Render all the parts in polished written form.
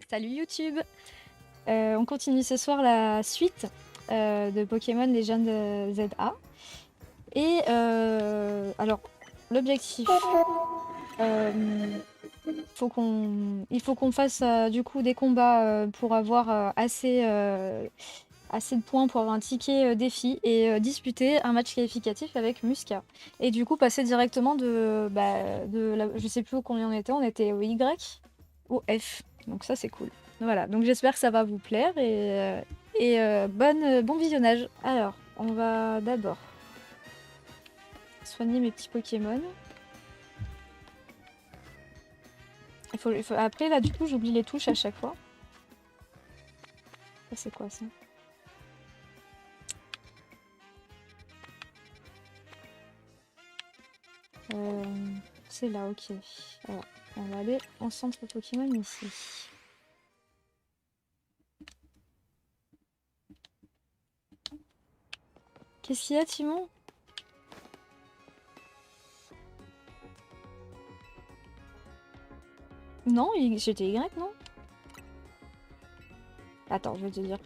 Salut YouTube. On continue ce soir la suite de Pokémon Legend ZA. Et alors, l'objectif, il faut qu'on fasse du coup des combats pour avoir assez de points pour avoir un ticket défi et disputer un match qualificatif avec Musca. Et du coup passer directement je sais plus combien on était au Y ou F. Donc ça c'est cool. Voilà, donc j'espère que ça va vous plaire et bon visionnage. Alors, on va d'abord soigner mes petits Pokémon. Après là du coup j'oublie les touches à chaque fois. Ça c'est quoi ça? C'est là, ok. Alors, on va aller en centre Pokémon ici. Qu'est-ce qu'il y a, Timon? Non, j'étais Y, non? Attends, je vais te dire.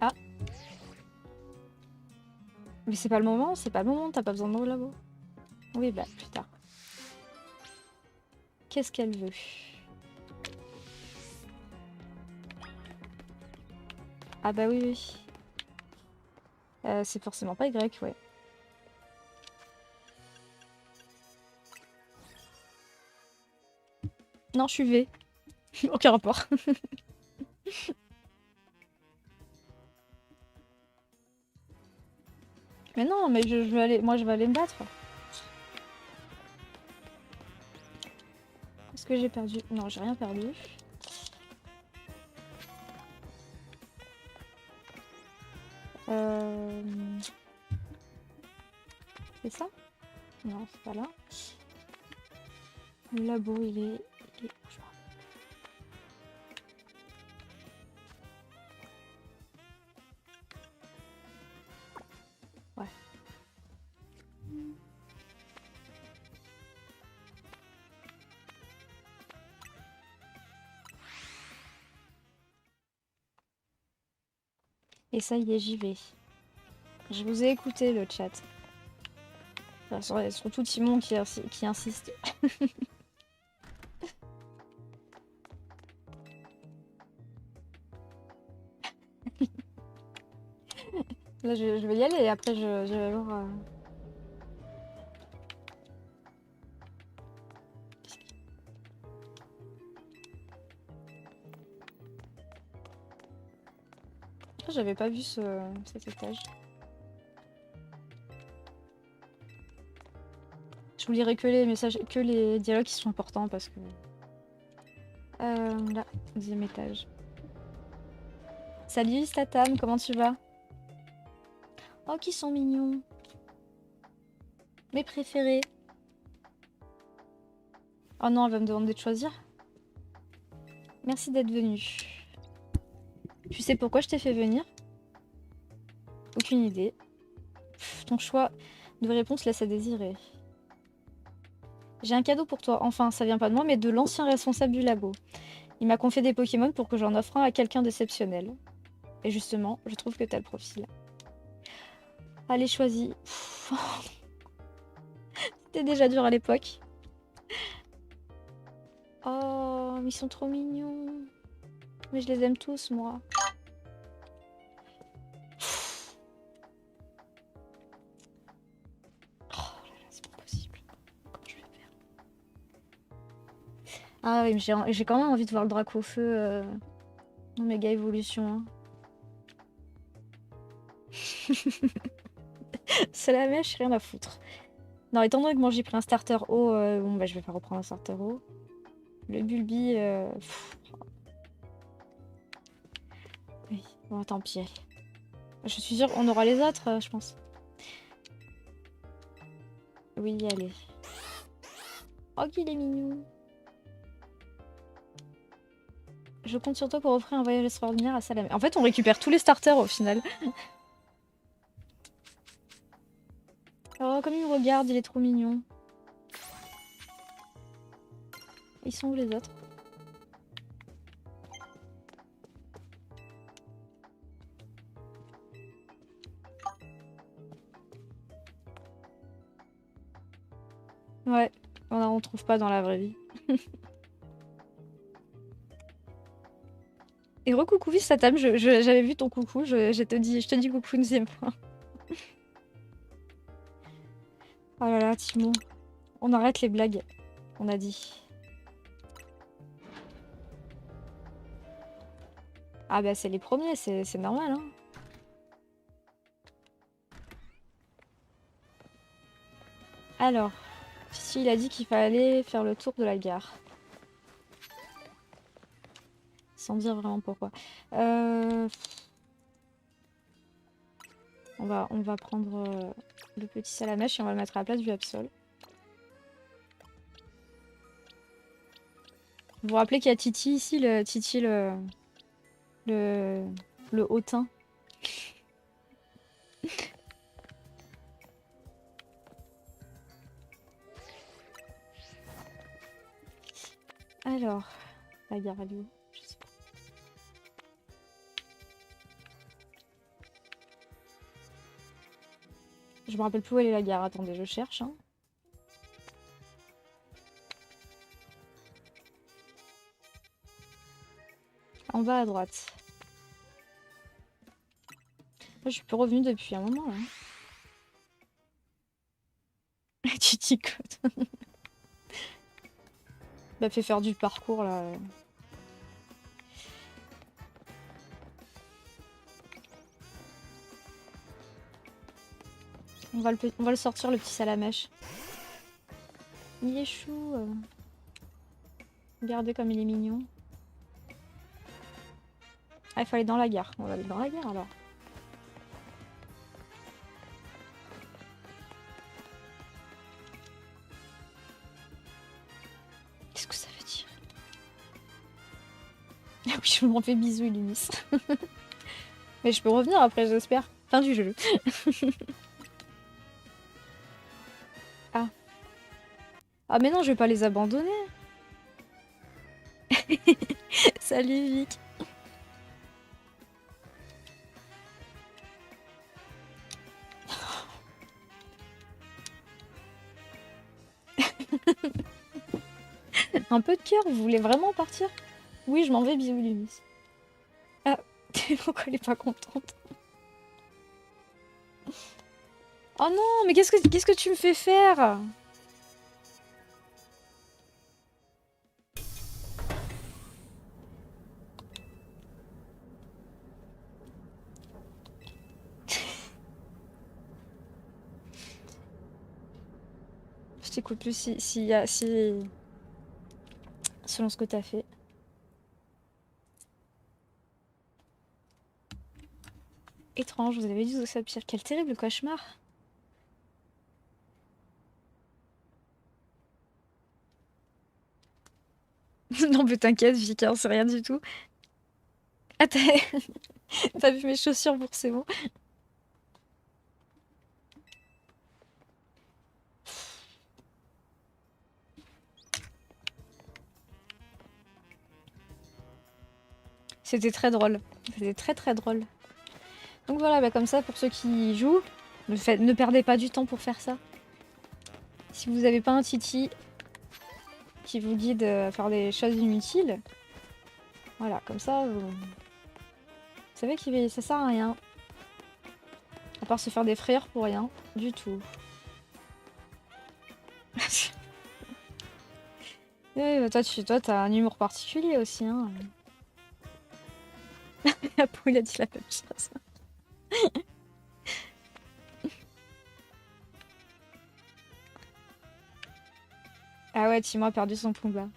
Ah. Mais c'est pas le moment, t'as pas besoin de labo. Oui, bah, plus tard. Qu'est-ce qu'elle veut? Ah bah oui, oui. C'est forcément pas Y, ouais. Non, je suis V. Aucun rapport. Mais non, mais je vais aller... Moi, je vais aller me battre. Est-ce que j'ai perdu? Non, j'ai rien perdu. C'est ça? Non, c'est pas là. Le labo, il est... Ouais. Et ça y est, j'y vais. Je vous ai écouté le chat. Enfin, surtout Timon qui insiste. Là, je vais y aller et après, je vais voir. Ah, j'avais pas vu cet étage. Je vous lirai que les messages, que les dialogues qui sont importants parce que. Là, 10e étage. Salut Statam, comment tu vas? Oh, qui sont mignons. Mes préférés. Oh non, elle va me demander de choisir. Merci d'être venu. Tu sais pourquoi je t'ai fait venir? Aucune idée. Pff, ton choix de réponse laisse à désirer. J'ai un cadeau pour toi. Enfin, ça vient pas de moi, mais de l'ancien responsable du labo. Il m'a confié des Pokémon pour que j'en offre un à quelqu'un d'exceptionnel. Et justement, je trouve que t'as le profil. Allez, choisis. C'était déjà dur à l'époque. Oh, ils sont trop mignons. Mais je les aime tous, moi. Oh là là, c'est pas possible. Comment je vais faire? Ah oui, mais j'ai quand même envie de voir le Dracofeu en méga évolution. Hein. C'est la mèche, rien à foutre. Non, étant donné que moi j'ai pris un starter haut, bon bah je vais pas reprendre un starter haut. Le Bulbi, oui, bon tant pis. Je suis sûre qu'on aura les autres, je pense. Oui, allez. Oh qu'il est mignon. Je compte sur toi pour offrir un voyage extraordinaire à Salamé. En fait, on récupère tous les starters au final. Oh, comme il me regarde, il est trop mignon. Ils sont où les autres? Ouais, on trouve pas dans la vraie vie. Et recoucou, oui, Satam, j'avais vu ton coucou, je te dis coucou une deuxième fois. Oh là là, Timo. On arrête les blagues, on a dit. Ah bah c'est les premiers, c'est normal, hein. Alors, si il a dit qu'il fallait faire le tour de la gare. Sans dire vraiment pourquoi. On va prendre le petit salamèche et on va le mettre à la place du Absol. Vous vous rappelez qu'il y a Titi ici, le, le hautain. Alors, la gare, elle est où? Je sais pas. Je me rappelle plus où elle est la gare. Attendez, je cherche. Hein. En bas à droite. Moi, je suis plus revenue depuis un moment. Hein. Titi Code. Bah, fait faire du parcours là. On va le sortir, le petit salamèche. Il est chou. Regardez comme il est mignon. Ah, il faut aller dans la gare. On va aller dans la gare alors. Qu'est-ce que ça veut dire? Ah oui, je m'en fais bisous, Illumis. Mais je peux revenir après, j'espère. Fin du jeu. Ah. Ah mais non, je vais pas les abandonner. Salut Vic. Un peu de cœur, vous voulez vraiment partir? Oui, je m'en vais, bisous Lumis. Ah, pourquoi elle est pas contente? Oh non, mais qu'est-ce que tu me fais faire? Je t'écoute plus si... Selon ce que t'as fait. Étrange, vous avez dit que ça pire. Quel terrible cauchemar. Non mais t'inquiète, Vic, hein, c'est rien du tout. Ah, t'as vu mes chaussures pour c'est bon. C'était très drôle. C'était très très drôle. Donc voilà, bah comme ça, pour ceux qui jouent, ne perdez pas du temps pour faire ça. Si vous n'avez pas un Titi qui vous guide à faire des choses inutiles, voilà, comme ça, vous savez que ça sert à rien. À part se faire des frayeurs pour rien, du tout. Ouais, bah toi, t'as un humour particulier aussi, hein. Apo, il a dit la même chose. Ah ouais, Timo a perdu son combat.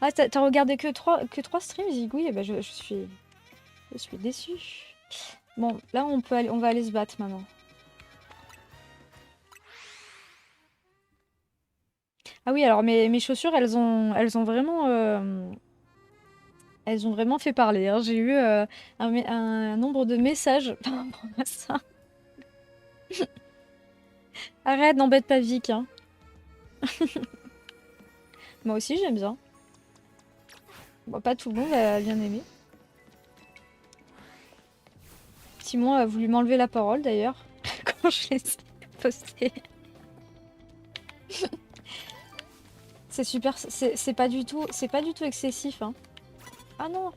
Ah, t'as regardé que 3 streams, Zigouille? Eh ben, je suis déçue. Bon, là, on va aller se battre maintenant. Ah oui, alors mes chaussures, elles ont vraiment Elles ont vraiment fait parler, hein. J'ai eu un nombre de messages par rapport à ça. Arrête, n'embête pas Vic, hein. Moi aussi j'aime bien. Bon, pas tout le monde a bien aimé. Simon a voulu m'enlever la parole d'ailleurs quand je l'ai posté. C'est super, c'est pas du tout excessif, hein. Ah non.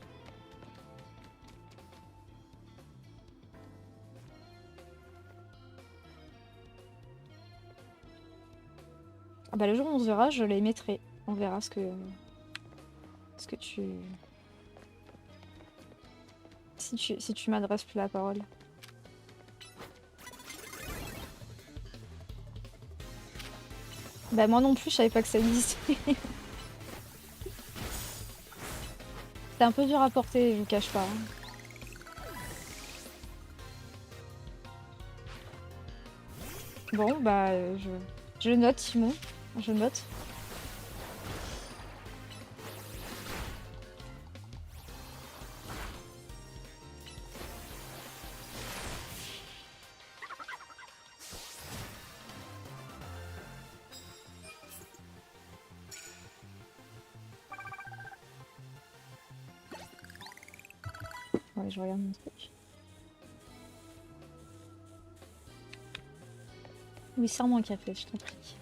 Ah bah le jour où on se verra, je les mettrai. On verra ce que tu... Si tu m'adresses plus la parole. Bah moi non plus, je savais pas que ça existait. C'est un peu dur à porter, je vous cache pas, hein. Bon, bah je note Simon, je note. Ouais, je regarde mon truc. Oui, sers-moi un café, je t'en prie.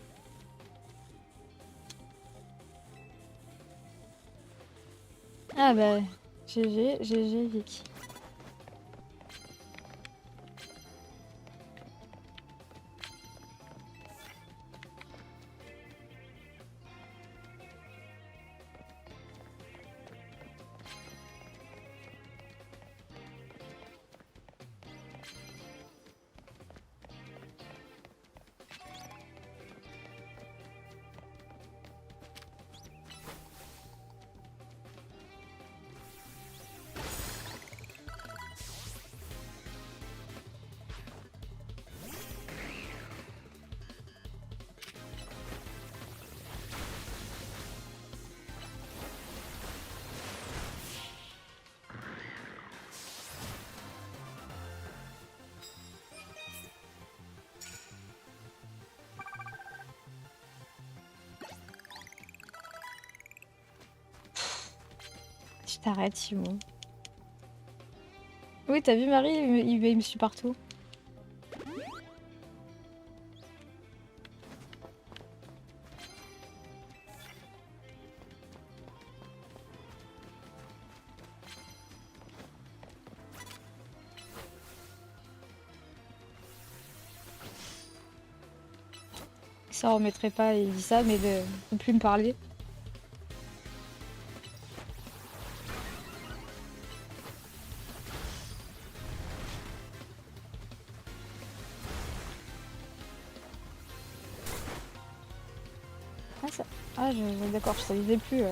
Ah bah, GG Vic. Tu t'arrêtes Simon. Oui, t'as vu Marie, il me suit partout. Ça on remettrait pas, il dit ça, mais de plus me parler. Ah, ça... ah d'accord, je savais plus.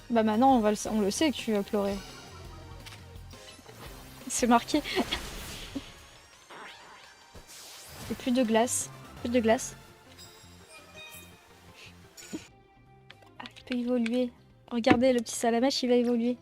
Bah maintenant on le sait que tu vas pleurer. C'est marqué. Et plus de glace. Plus de glace. Ah, il peut évoluer. Regardez, le petit salamèche, il va évoluer.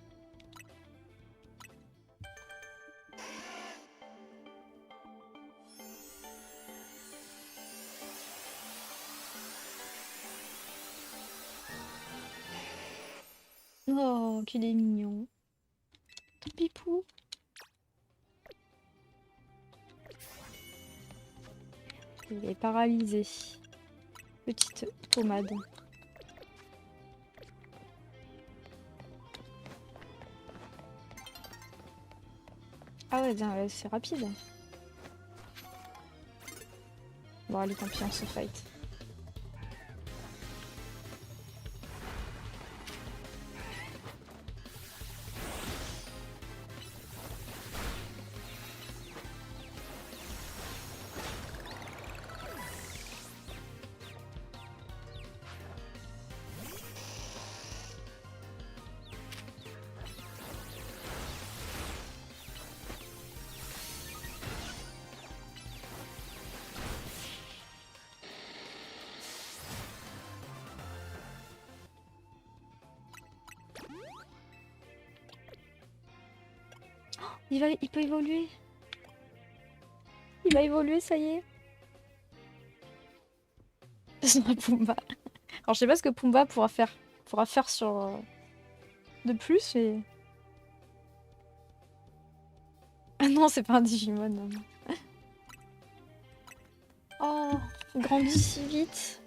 Oh, qu'il est mignon. Ton pipou. Il est paralysé. Petite pommade. Ah ouais, bien, c'est rapide. Bon, allez, tant pis, on se fight. Il peut évoluer. Il va évoluer, ça y est. Ce sera Pumba. Alors je sais pas ce que Pumba pourra faire sur de plus, mais... Ah non, c'est pas un Digimon. Non. Oh, il grandit si vite.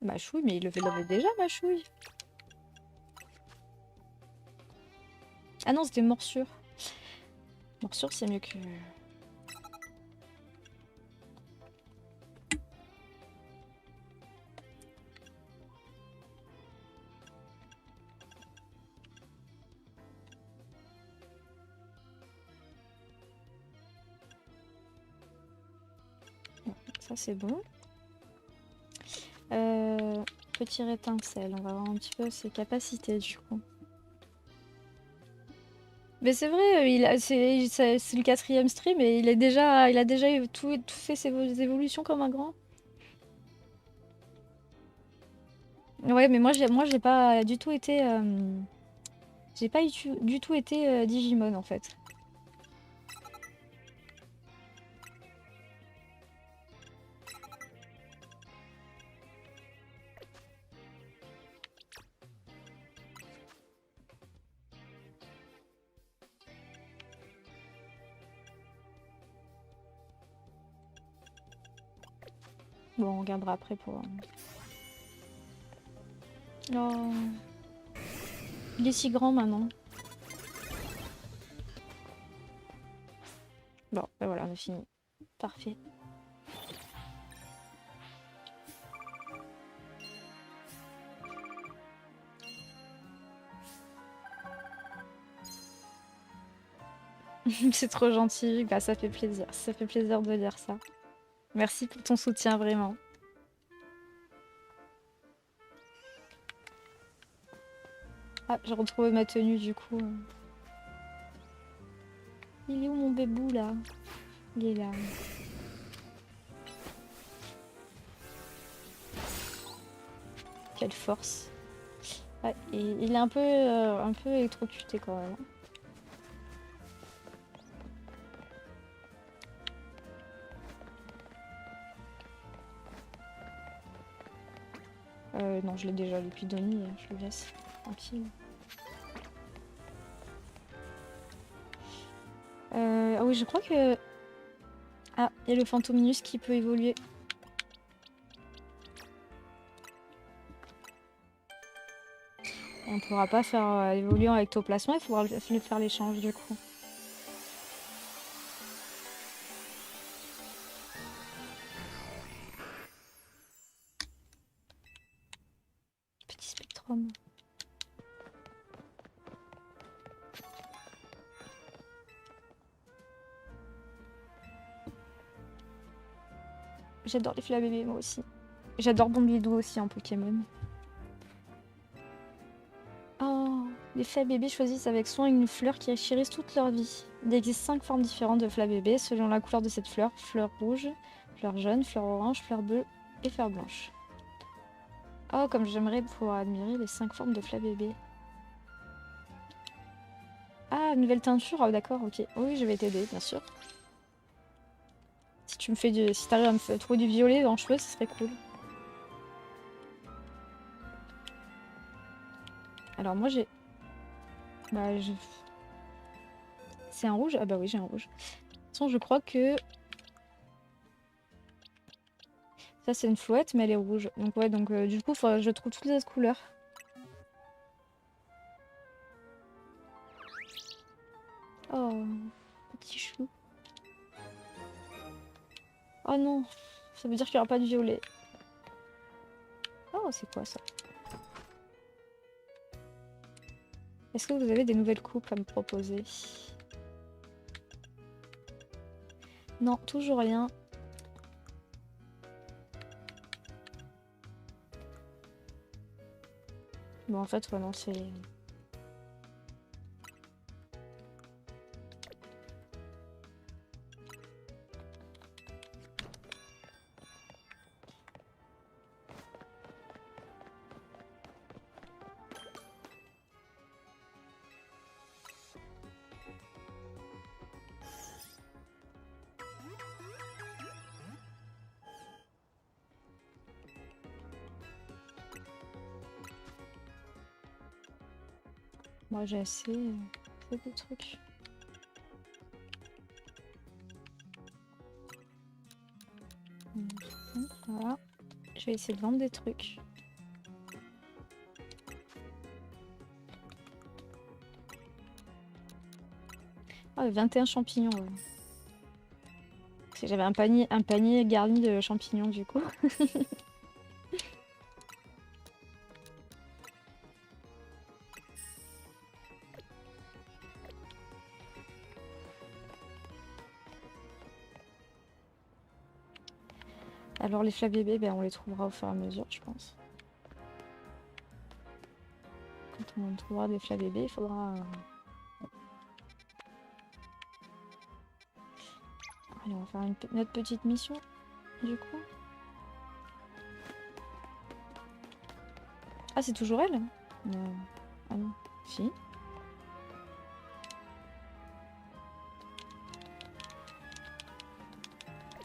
Machouille, mais il le fait déjà, Machouille. Ah non, c'était Morsure. Morsure, c'est mieux que... Ça, c'est bon. Petit étincelle, on va voir un petit peu ses capacités, du coup. Mais c'est vrai, c'est le 4e stream et il a déjà tout fait ses évolutions comme un grand. Ouais, mais moi j'ai pas du tout été j'ai pas du tout été Digimon en fait. Bon, on regardera après pour... Oh. Il est si grand maintenant. Bon, ben voilà, on a fini. Parfait. C'est trop gentil, bah ça fait plaisir. Ça fait plaisir de lire ça. Merci pour ton soutien, vraiment. Ah, j'ai retrouvé ma tenue du coup. Il est où mon bébou là? Il est là. Quelle force. Ouais, et il est un peu électrocuté quand même. Non, je l'ai déjà depuis Donnie, je le laisse tranquille. Ah oui, je crois que... Ah, il y a le Fantominus qui peut évoluer. On pourra pas faire évoluer en ectoplasma, il faudra le faire l'échange du coup. Petit spectrum. J'adore les Flabébé moi aussi. J'adore Bombidou aussi en Pokémon. Oh, les Flabébé choisissent avec soin une fleur qui chérissent toute leur vie. Il existe 5 formes différentes de Flabébé selon la couleur de cette fleur. Fleur rouge, fleur jaune, fleur orange, fleur bleue et fleur blanche. Oh, comme j'aimerais pouvoir admirer les 5 formes de Flabébé. Ah, nouvelle teinture, ah, d'accord, ok. Oui, je vais t'aider, bien sûr. Si tu me fais du... Si t'arrives à me trouver du violet en cheveux, ce serait cool. Alors moi j'ai... Bah je... C'est un rouge? Ah bah oui, j'ai un rouge. De toute façon, je crois que... Ça, c'est une flouette, mais elle est rouge. Donc ouais, donc du coup, faudrait que je trouve toutes les autres couleurs. Oh, petit chou. Oh non, ça veut dire qu'il n'y aura pas de violet. Oh, c'est quoi ça? Est-ce que vous avez des nouvelles coupes à me proposer? Non, toujours rien. Bon, en fait, ouais, non, c'est... Moi j'ai assez de trucs. Voilà. Je vais essayer de vendre des trucs. Ah, 21 champignons. Ouais. J'avais un panier garni de champignons du coup. Alors les flats bébés, ben, on les trouvera au fur et à mesure, je pense. Quand on trouvera des flats bébés, il faudra... Allez, on va faire notre petite mission, du coup. Ah, c'est toujours elle? Ah non. Si.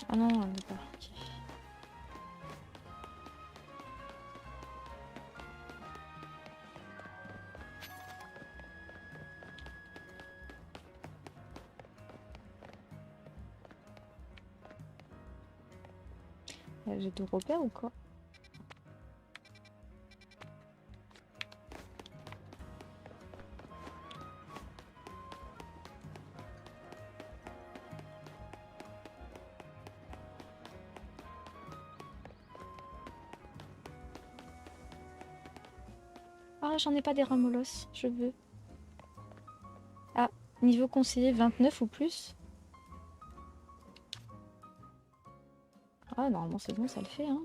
Ah non, elle n'est pas. Ok. J'ai tout repère ou quoi? Ah, j'en ai pas des ramolos, je veux. Ah, niveau conseiller 29 ou plus? Ah, normalement c'est bon, ça le fait, hein.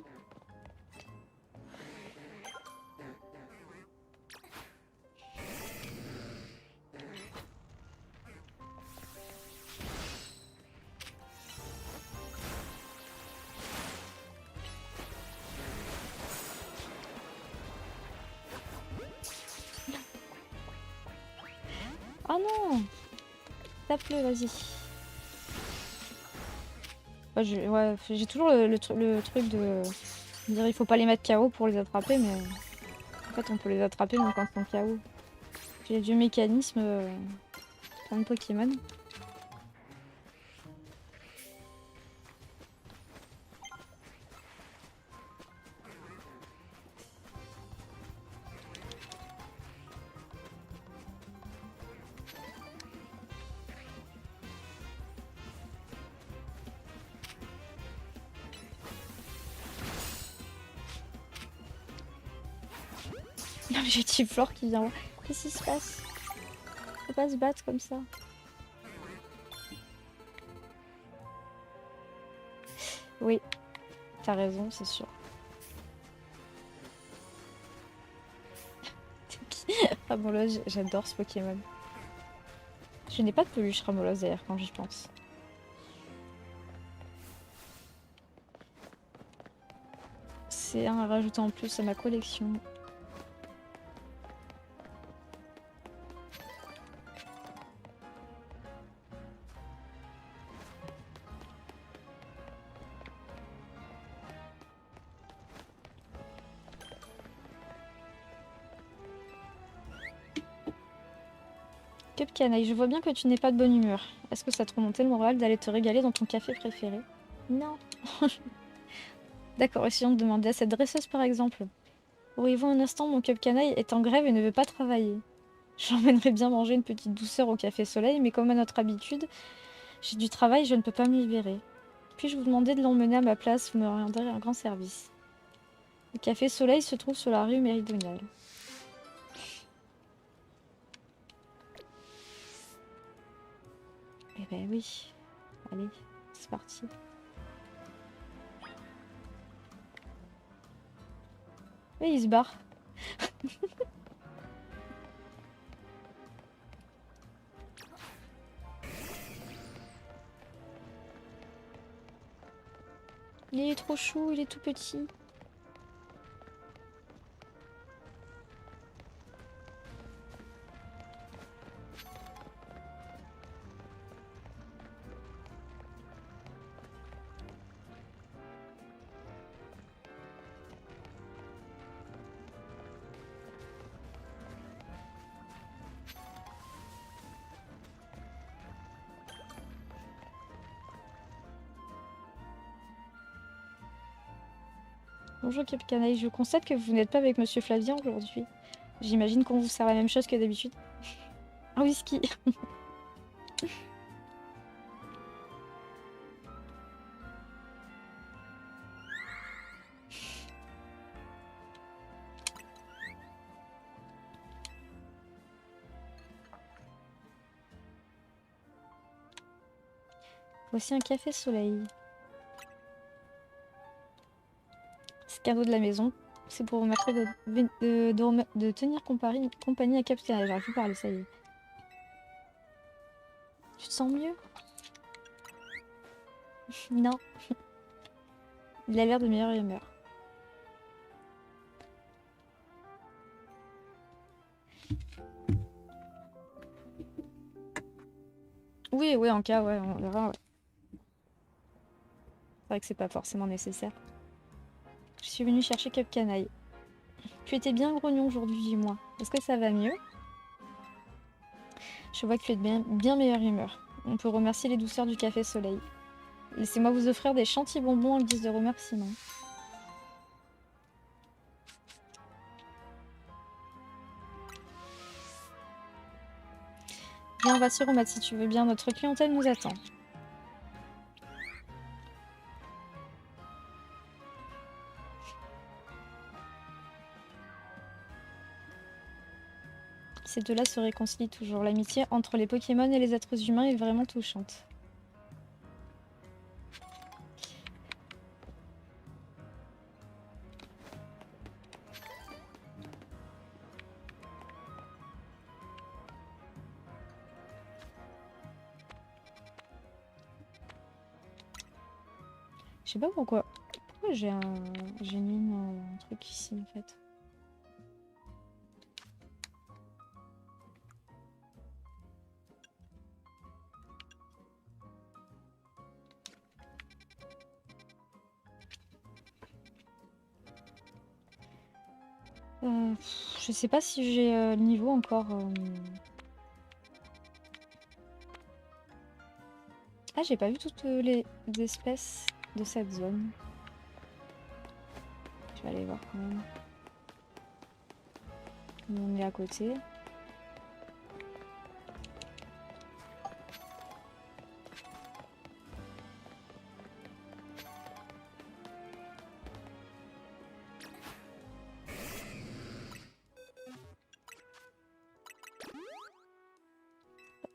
Ah non! Tape-le, vas-y. Ouais, j'ai toujours le truc de dire il faut pas les mettre KO pour les attraper, mais en fait on peut les attraper même quand ils sont KO. J'ai les vieux mécanismes plein de Pokémon. Non mais j'ai Typhloor qui vient. Qu'est-ce qui se passe? Faut pas se battre comme ça. Oui, t'as raison, c'est sûr. Ramolos, j'adore ce Pokémon. Je n'ai pas de peluche Ramolos d'ailleurs quand j'y pense. C'est un à rajouter en plus à ma collection. Cup Canaille, je vois bien que tu n'es pas de bonne humeur. Est-ce que ça te remontait le moral d'aller te régaler dans ton café préféré? Non. D'accord, essayons de demander à cette dresseuse par exemple. Auriez-vous un instant, mon Cup Canaille est en grève et ne veut pas travailler. J'emmènerais bien manger une petite douceur au Café Soleil, mais comme à notre habitude, j'ai du travail, je ne peux pas me libérer. Puis-je vous demander de l'emmener à ma place, vous me rendrez un grand service. Le Café Soleil se trouve sur la rue Méridionale. Eh ben oui. Allez, c'est parti. Oui, il se barre. Il est trop chou, il est tout petit. Bonjour Cap Canaille, je constate que vous n'êtes pas avec Monsieur Flavien aujourd'hui. J'imagine qu'on vous sert la même chose que d'habitude. Un whisky. Voici un café soleil. C'est cadeau de la maison. C'est pour remercier de tenir compagnie à Cap Canaille. J'aurais pu parler, ça y est. Tu te sens mieux? Non. Il a l'air de meilleure humeur. Oui, oui, en cas, ouais, on verra, ouais. C'est vrai que c'est pas forcément nécessaire. Je suis venue chercher Cap Canaille. Tu étais bien grognon aujourd'hui, dis-moi. Est-ce que ça va mieux? Je vois que tu es de bien meilleure humeur. On peut remercier les douceurs du café soleil. Laissez-moi vous offrir des chantilly bonbons en guise de remerciement. Viens, on va sur Romate si tu veux bien. Notre clientèle nous attend. Ces deux-là se réconcilient toujours. L'amitié entre les Pokémon et les êtres humains est vraiment touchante. Je sais pas pourquoi. Pourquoi j'ai mis un truc ici en fait. Je sais pas si j'ai le niveau encore. Ah, j'ai pas vu toutes les espèces de cette zone. Je vais aller voir quand même. On est à côté.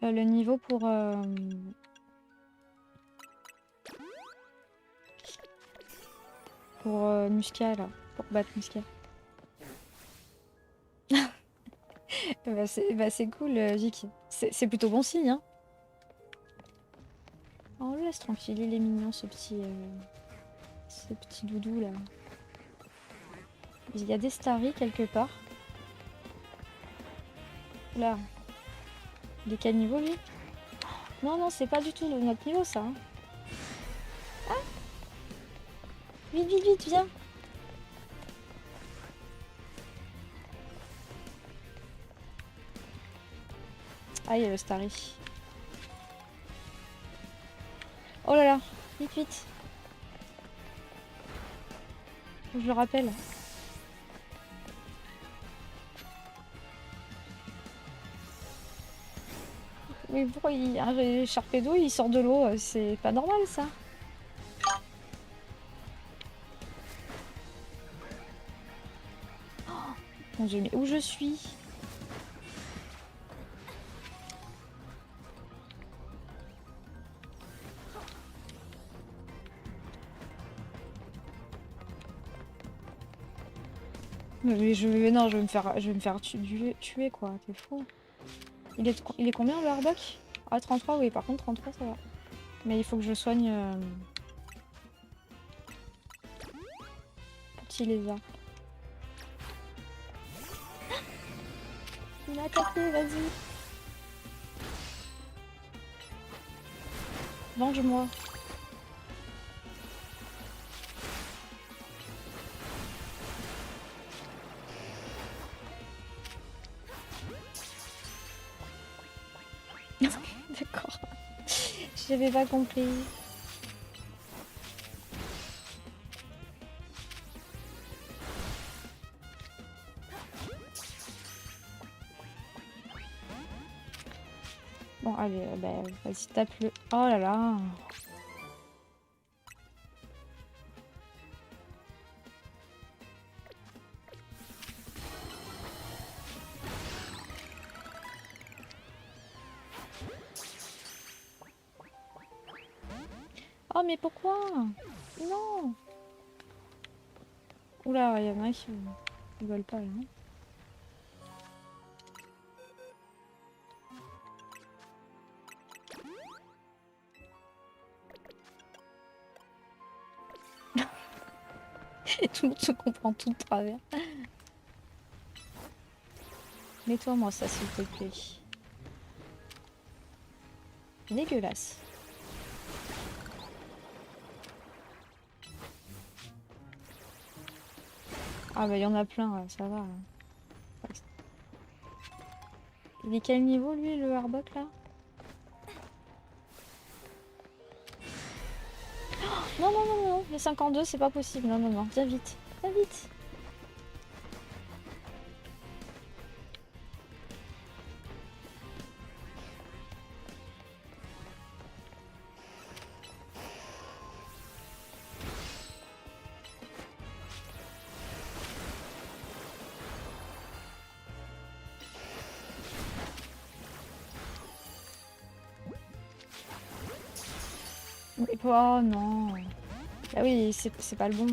Le niveau pour Musca là, pour battre Musca. Bah c'est cool, Vic. C'est plutôt bon signe, hein. Oh, on le laisse tranquille, il est mignon ce petit doudou là. Il y a des staries quelque part. Là. Il est quel niveau lui? Non, non, c'est pas du tout notre niveau ça. Hein. Ah, vite, vite, vite, viens. Ah, il y a le Starry. Oh là là, vite, vite. Faut que je le rappelle. Mais pourquoi un Sharpedo il sort de l'eau? C'est pas normal ça. Mon Dieu, mais où je suis? Mais non, je vais me faire tuer quoi, t'es fou. Il est combien le Harbuck? Ah 33 oui, par contre 33 ça va. Mais il faut que je soigne petit lézard. Il m'a attaqué, vas-y. Venge-moi. D'accord. J'avais pas compris. Bon, allez, bah, vas-y, tape-le. Oh là là. Oh, mais pourquoi? Non. Oula, il y en a qui veulent pas, là. Tout le monde se comprend tout de travers. Nettoie-moi ça, s'il te plaît. Dégueulasse. Ah bah il y en a plein, là, ça va. Il est quel niveau, lui, le Arbok, là? Non, non, non, non, les 52, c'est pas possible. Non, non, non, viens vite. Viens vite. Oh non. Ah oui, c'est pas le bon.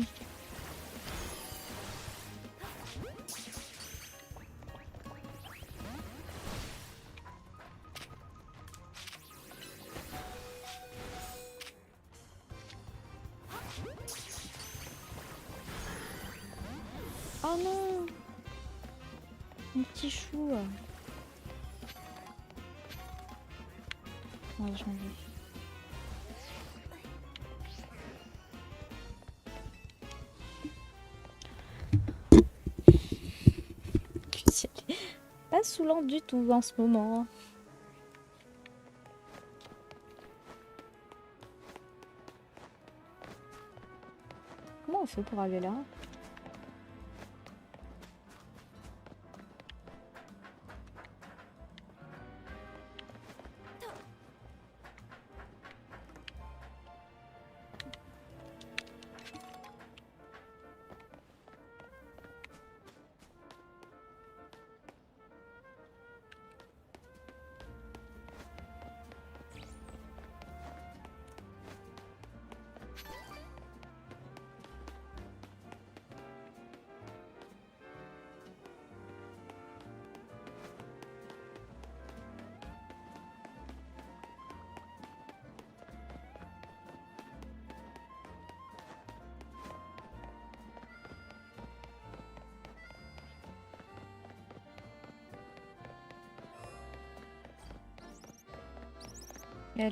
Oh non. Mon petit chou. On va changer. Pas saoulant du tout en ce moment. Comment on fait pour aller là?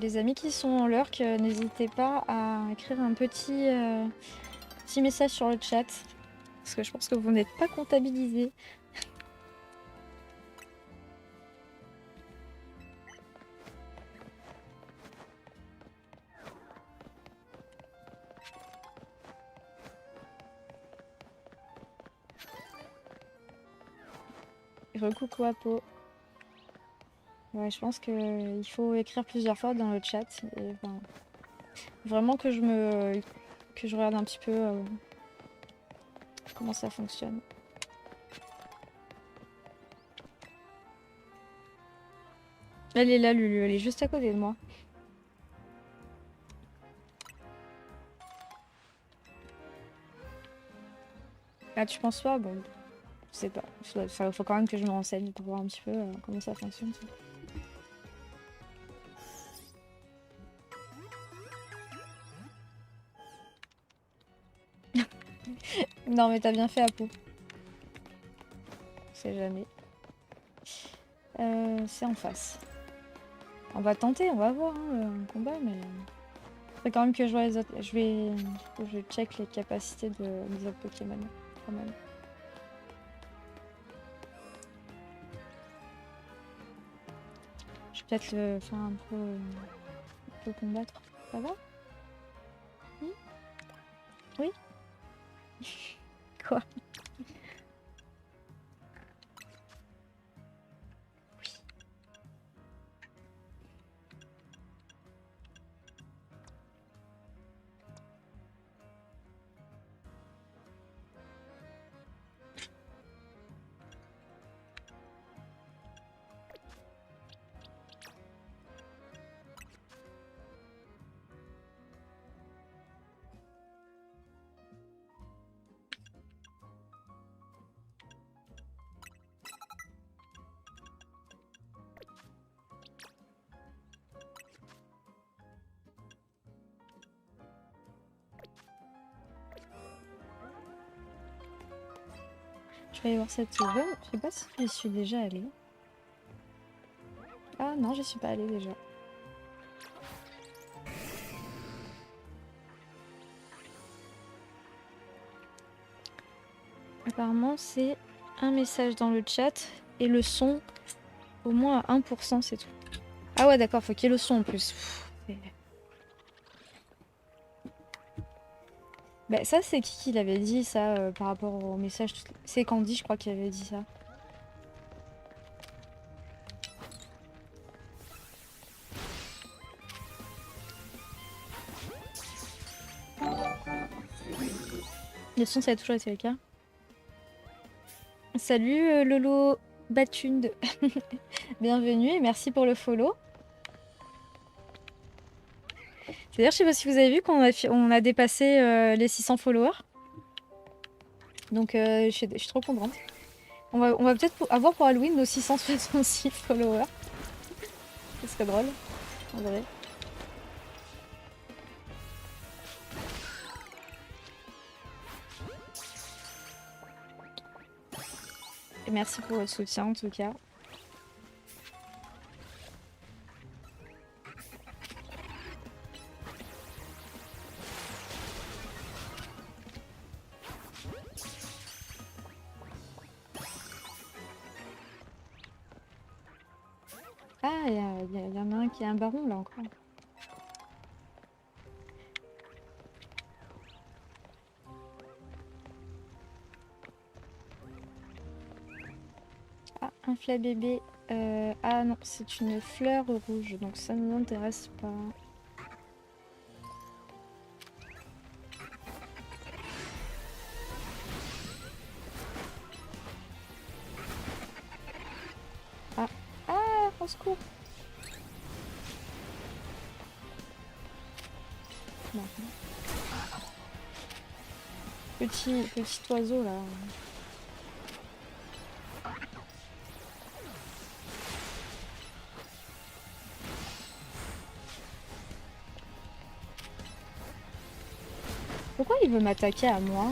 Les amis qui sont en lurk, n'hésitez pas à écrire un petit message sur le chat. Parce que je pense que vous n'êtes pas comptabilisés. Recoucou Apo. Ouais, je pense qu'il faut écrire plusieurs fois dans le chat. Et, enfin, vraiment que je regarde un petit peu comment ça fonctionne. Elle est là, Lulu, elle est juste à côté de moi. Ah, tu penses pas? Bon, je sais pas. Faut quand même que je me renseigne pour voir un petit peu comment ça fonctionne. Ça. Non, mais t'as bien fait, Apo. On sait jamais. C'est en face. On va tenter, on va voir un combat, mais... Faut quand même que je vois les autres. Je check les capacités des autres Pokémon, quand même. Je vais peut-être le faire un peu combattre. Ça va? Oui? Quoi? Je vais aller voir cette zone. Je sais pas si j'y suis déjà allée. Ah non, j'y suis pas allée déjà. Apparemment, c'est un message dans le chat et le son au moins à 1%, c'est tout. Ah ouais, d'accord, faut qu'il y ait le son en plus. Bah, ça, c'est qui l'avait dit ça par rapport au message? C'est Candy, je crois, qui avait dit ça. Le son, ça a toujours été le cas. Salut Lolo Batund. Bienvenue et merci pour le follow. D'ailleurs, je sais pas si vous avez vu qu'on a dépassé les 600 followers. Donc, je suis trop contente. On va peut-être avoir pour Halloween nos 666 followers. Ce serait drôle, en vrai. Et merci pour votre soutien, en tout cas. Ah, il y en a un qui est un baron, là, encore. Ah, un flabébé. Ah non, c'est une fleur rouge, donc ça ne nous intéresse pas. Ah, ah, au secours. Non. Petit oiseau, là. Pourquoi il veut m'attaquer à moi?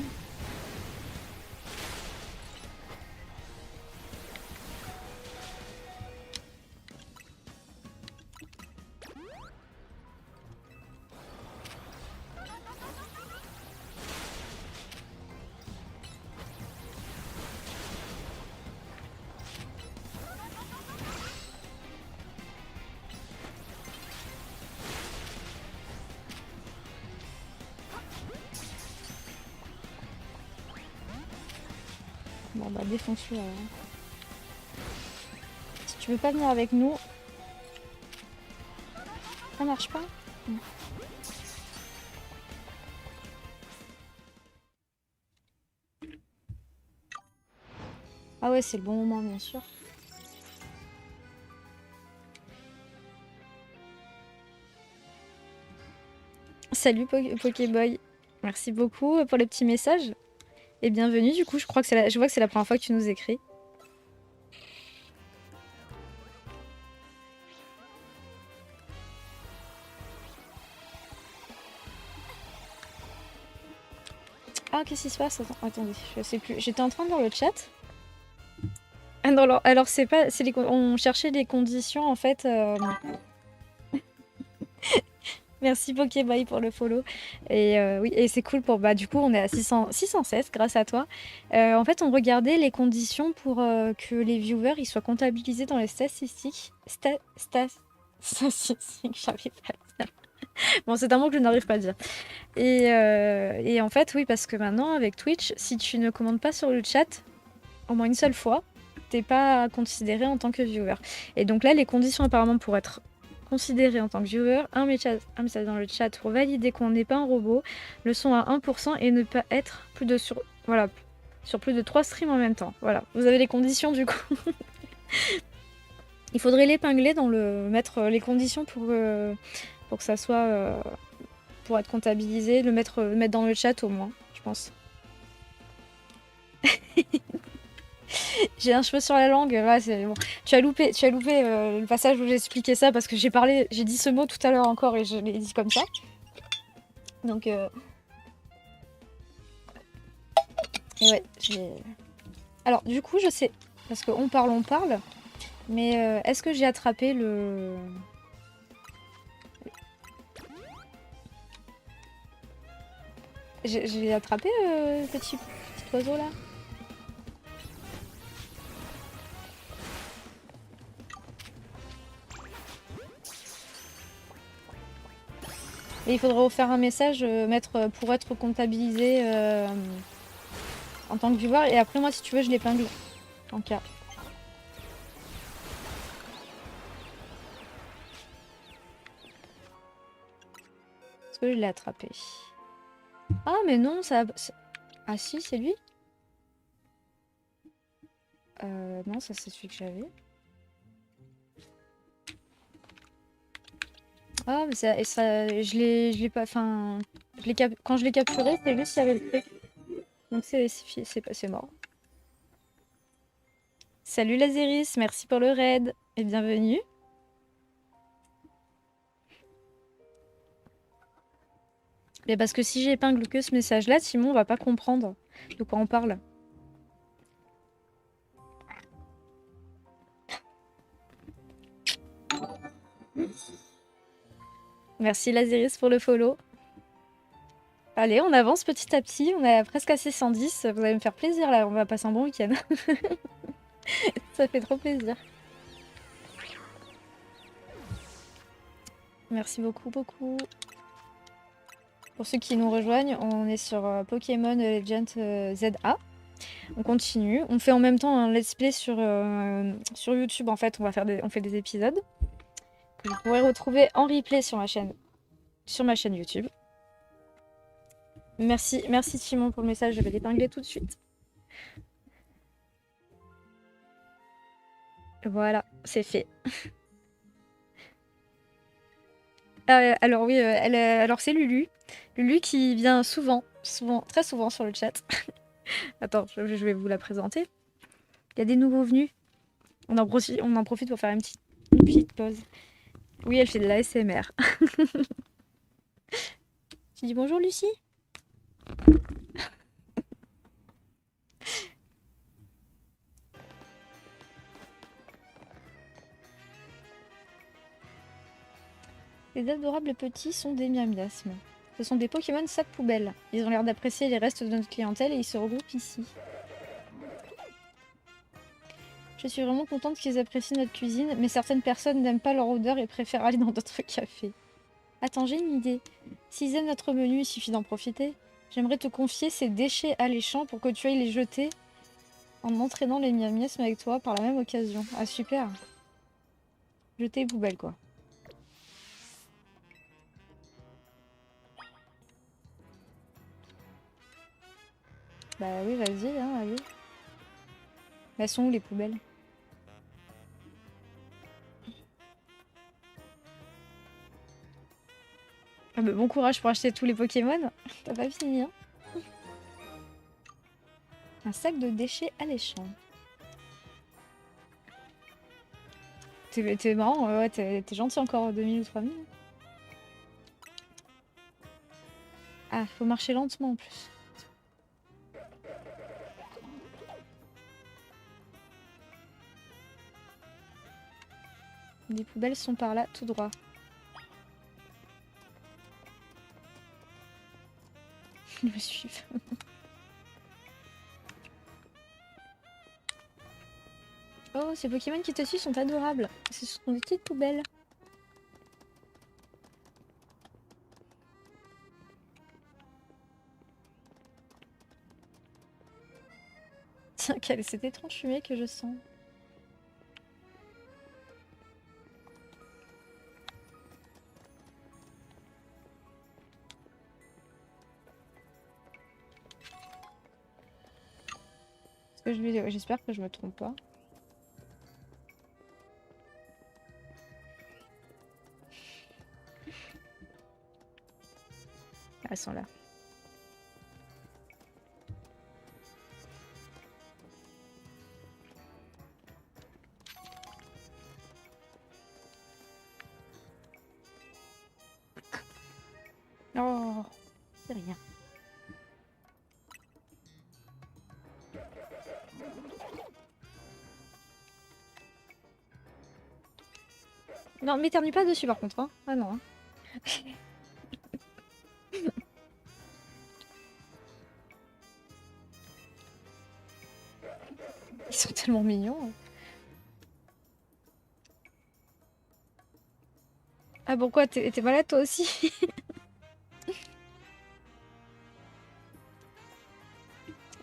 Bon bah défonce-le alors. Si tu veux pas venir avec nous... Ça marche pas? Non. Ah ouais, c'est le bon moment, bien sûr. Salut Pokéboy. Merci beaucoup pour le petit message. Et bienvenue, du coup, je vois que c'est la première fois que tu nous écris. Ah, qu'est-ce qui se passe? Attendez, je sais plus. J'étais en train de voir le chat. Ah non, alors c'est pas... On cherchait les conditions, en fait... Merci Pokéboy pour le follow. Et oui, et c'est cool pour... Bah du coup, on est à 616 grâce à toi. En fait, on regardait les conditions pour que les viewers ils soient comptabilisés dans les statistiques. Statistiques, j'arrive pas à le dire. Bon, c'est un mot que je n'arrive pas à dire. Et en fait, oui, parce que maintenant, avec Twitch, si tu ne commandes pas sur le chat, au moins une seule fois, t'es pas considéré en tant que viewer. Et donc là, les conditions apparemment pour être considéré en tant que viewer, un message dans le chat pour valider qu'on n'est pas un robot, le son à 1% et ne pas être sur plus de 3 streams en même temps. Voilà, vous avez les conditions du coup. Il faudrait l'épingler mettre les conditions pour que ça soit pour être comptabilisé, le mettre dans le chat au moins, je pense. J'ai un cheveu sur la langue, ouais, c'est bon. Tu as loupé le passage où j'ai expliqué ça parce que j'ai dit ce mot tout à l'heure encore et je l'ai dit comme ça. Donc et ouais, Alors, du coup, je sais. Parce qu'on parle. Mais est-ce que j'ai attrapé le... J'ai attrapé le petit oiseau là? Et il faudrait refaire un message, mettre pour être comptabilisé en tant que viewer. Et après, moi, si tu veux, je l'épingle. En cas. Est-ce que je l'ai attrapé? Ah, mais non, ça... Ah si, c'est lui? Non, ça c'est celui que j'avais. Ah, mais je l'ai pas... Enfin... Quand je l'ai capturé, c'est juste s'il y avait le truc. Donc c'est mort. Salut Laziris, merci pour le raid et bienvenue. Mais parce que si j'épingle que ce message-là, Simon va pas comprendre de quoi on parle. Merci Laziris pour le follow. Allez, on avance petit à petit, on est presque à 610, vous allez me faire plaisir là, on va passer un bon week-end. Ça fait trop plaisir. Merci beaucoup, beaucoup. Pour ceux qui nous rejoignent, on est sur Pokémon Legend ZA. On continue. On fait en même temps un let's play sur YouTube. En fait, on fait des épisodes que vous pourrez retrouver en replay sur ma chaîne YouTube. Merci Simon pour le message. Je vais l'épingler tout de suite. Voilà, c'est fait. Alors oui, alors c'est Lulu. Lulu qui vient souvent, très souvent sur le chat. Attends, je vais vous la présenter. Il y a des nouveaux venus. On en profite pour faire une petite pause. Oui, elle fait de l'ASMR. Tu dis bonjour Lucie? Les adorables petits sont des miasmes. Ce sont des Pokémon sac poubelle. Ils ont l'air d'apprécier les restes de notre clientèle et ils se regroupent ici. Je suis vraiment contente qu'ils apprécient notre cuisine, mais certaines personnes n'aiment pas leur odeur et préfèrent aller dans d'autres cafés. Attends, j'ai une idée. S'ils aiment notre menu, il suffit d'en profiter. J'aimerais te confier ces déchets alléchants pour que tu ailles les jeter en entraînant les miasmes avec toi par la même occasion. Ah super. Jeter les poubelles quoi. Bah oui, vas-y, hein, allez. Elles sont où les poubelles? Ah bah, bon courage pour acheter tous les Pokémon. T'as pas fini, hein. Un sac de déchets alléchants. T'es marrant, ouais, t'es gentil encore 2000 ou 3000. Ah, faut marcher lentement en plus. Les poubelles sont par là, tout droit. Ils me suivent. Oh, ces Pokémon qui te suivent sont adorables. Ce sont des petites poubelles. Tiens, quel est cet étrange fumet que je sens. J'espère que je me trompe pas. Ah, elles sont là. Oh, c'est rien. Non, m'éternue pas dessus par contre. Hein. Ah non. Hein. Ils sont tellement mignons. Ah pourquoi t'es malade toi aussi?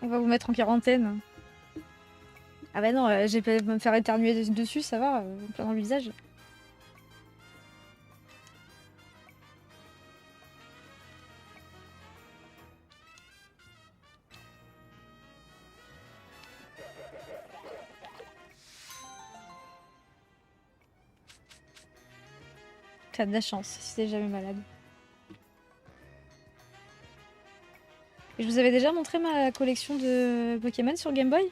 On va vous mettre en quarantaine. Ah bah non, j'ai pas me faire éternuer dessus, ça va, plein dans le visage. T'as de la chance si t'es jamais malade. Et je vous avais déjà montré ma collection de Pokémon sur Game Boy?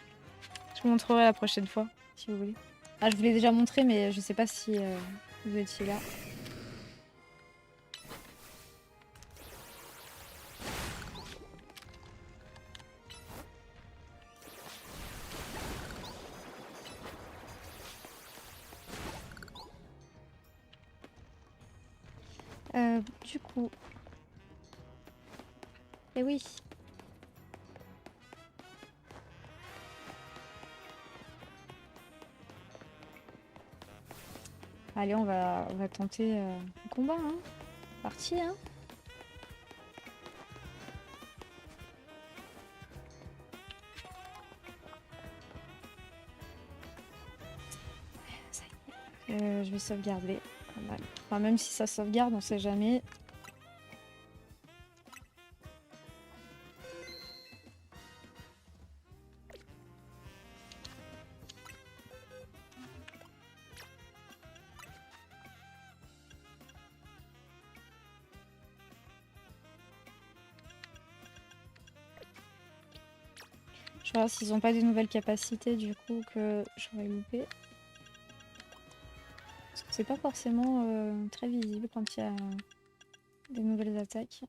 Je vous montrerai la prochaine fois, si vous voulez. Ah, je vous l'ai déjà montré, mais je sais pas si vous étiez là. Du coup... Eh oui. Allez, on va tenter le combat, hein. Parti, hein. Je vais sauvegarder. Enfin, même si ça sauvegarde, on sait jamais. Je vais voir s'ils n'ont pas des nouvelles capacités du coup que j'aurais loupé. Parce que c'est pas forcément très visible quand il y a des nouvelles attaques.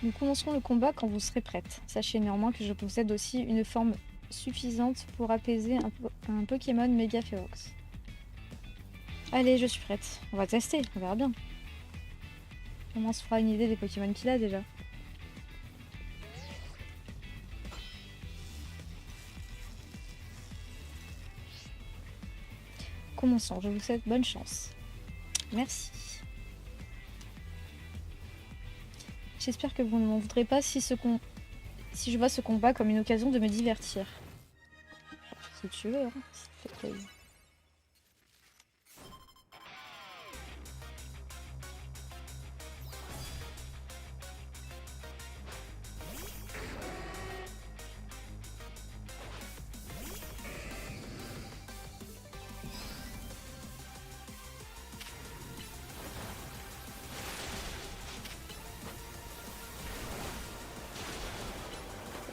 Nous commencerons le combat quand vous serez prête. Sachez néanmoins que je possède aussi une forme suffisante pour apaiser un Pokémon méga férox. Allez, je suis prête. On va tester, on verra bien. Comment on se fera une idée des Pokémon qu'il a déjà. Commençons, je vous souhaite bonne chance. Merci. J'espère que vous ne m'en voudrez pas si je vois ce combat comme une occasion de me divertir. Si tu veux, hein, ça fait plaisir.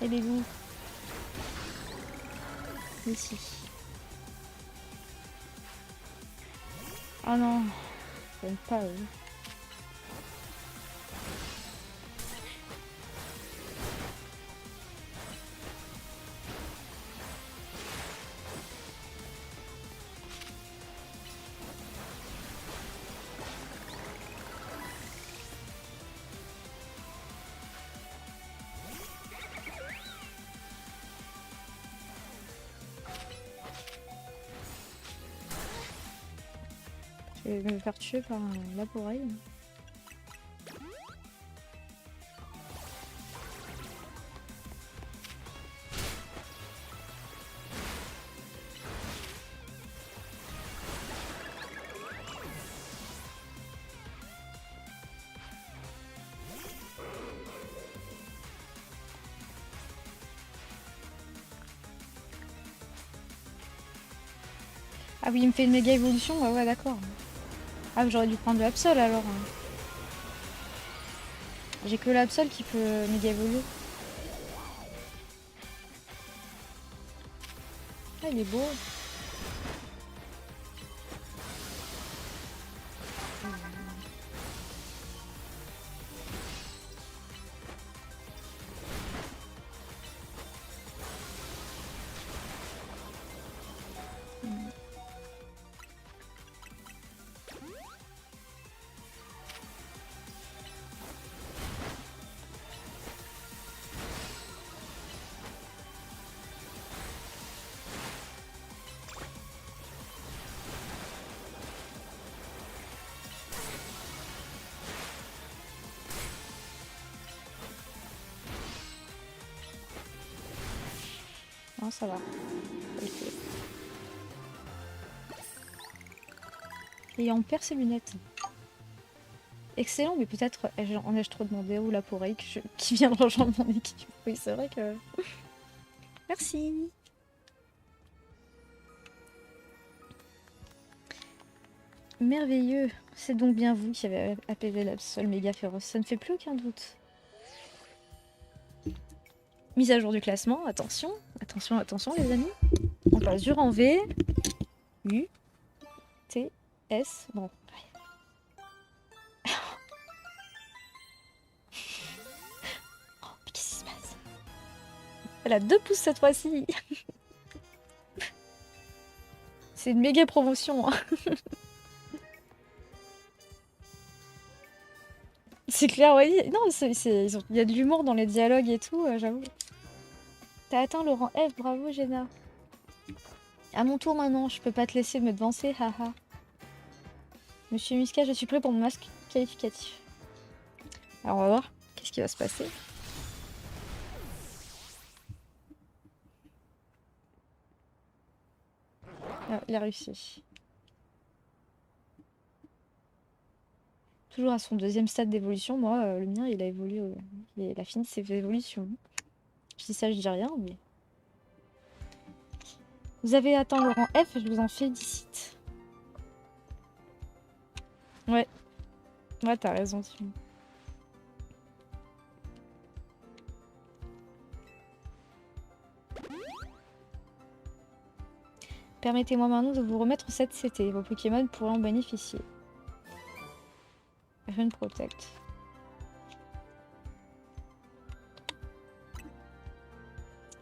Et les loups. Ici. Ah non, j'aime pas eux. Je vais me faire tuer par un laboreille. Ah oui, il me fait une méga évolution, ouais d'accord. Ah, j'aurais dû prendre le Absol alors. J'ai que l'Absol qui peut méga évoluer. Ah, il est beau. ça va. Ok. Et on perd ses lunettes. Excellent, mais peut-être en ai-je trop demandé ou la pourrie qui vient de rejoindre mon équipe. Oui, c'est vrai que... Merci. Merveilleux. C'est donc bien vous qui avez apaisé l'Absol méga féroce. Ça ne fait plus aucun doute. Mise à jour du classement. Attention. Attention, attention les amis. On passe du rang V. U. T. S. Bon. Oh, mais qu'est-ce qui se passe? Elle a 2 pouces cette fois-ci. C'est une méga promotion. Hein. C'est clair, oui. Non, il y a de l'humour dans les dialogues et tout, j'avoue. T'as atteint le rang F, bravo Jenna. À mon tour maintenant, je peux pas te laisser me devancer, haha. Monsieur Muska, je suis prêt pour mon masque qualificatif. Alors on va voir qu'est-ce qui va se passer. Ah, il a réussi. Toujours à son 2e stade d'évolution, moi, le mien, il a évolué, il a fini ses évolutions. Je dis ça, je dis rien, mais... Vous avez atteint le rang F, je vous en félicite. Ouais. Ouais, t'as raison, Simon. Permettez-moi maintenant de vous remettre cette CT. Vos Pokémon pourraient en bénéficier. Rune Protect.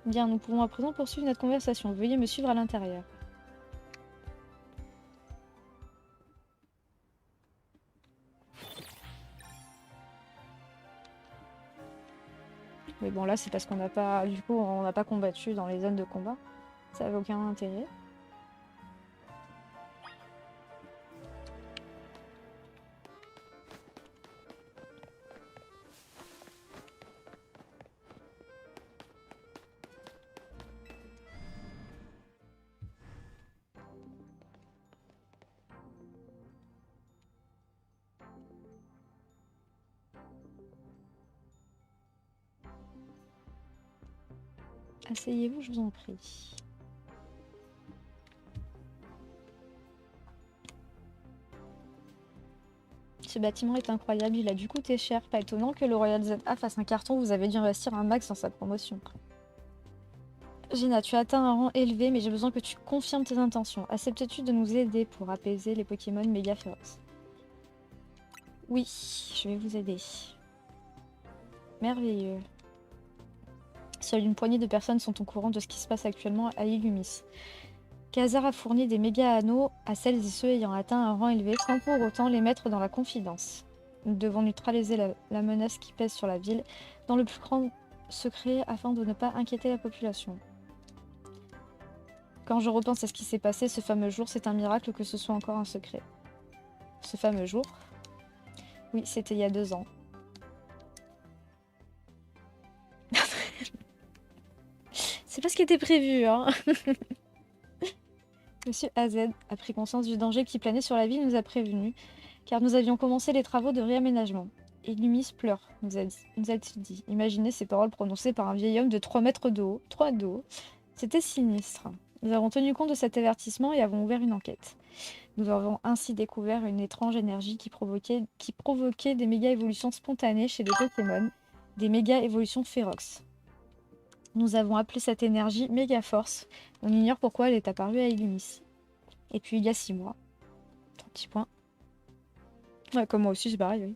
Bien, nous pouvons à présent poursuivre notre conversation. Veuillez me suivre à l'intérieur. Mais bon, là, c'est parce qu'on n'a pas... Du coup, on n'a pas combattu dans les zones de combat. Ça n'avait aucun intérêt. Asseyez-vous, je vous en prie. Ce bâtiment est incroyable, il a dû coûter cher. Pas étonnant que le Royal ZA fasse un carton, vous avez dû investir un max dans sa promotion. Gina, tu as atteint un rang élevé, mais j'ai besoin que tu confirmes tes intentions. Acceptes-tu de nous aider pour apaiser les Pokémon méga féroces? Oui, je vais vous aider. Merveilleux. Seule une poignée de personnes sont au courant de ce qui se passe actuellement à Illumis. Khazar a fourni des méga anneaux à celles et ceux ayant atteint un rang élevé, sans pour autant les mettre dans la confidence. Nous devons neutraliser la menace qui pèse sur la ville dans le plus grand secret afin de ne pas inquiéter la population. Quand je repense à ce qui s'est passé ce fameux jour, c'est un miracle que ce soit encore un secret. Ce fameux jour? Oui, c'était il y a 2 ans. C'est pas ce qui était prévu, hein. Monsieur AZ a pris conscience du danger qui planait sur la ville et nous a prévenus, car nous avions commencé les travaux de réaménagement. Et Lumis pleure, nous a-t-il dit. Imaginez ces paroles prononcées par un vieil homme de 3 mètres de haut. 3 de haut. C'était sinistre. Nous avons tenu compte de cet avertissement et avons ouvert une enquête. Nous avons ainsi découvert une étrange énergie qui provoquait des méga-évolutions spontanées chez les Pokémon, des méga-évolutions féroces. Nous avons appelé cette énergie Méga-Force. On ignore pourquoi elle est apparue à Illumis. Et puis il y a 6 mois. 3 petits points. Ouais, comme moi aussi, c'est pareil, oui.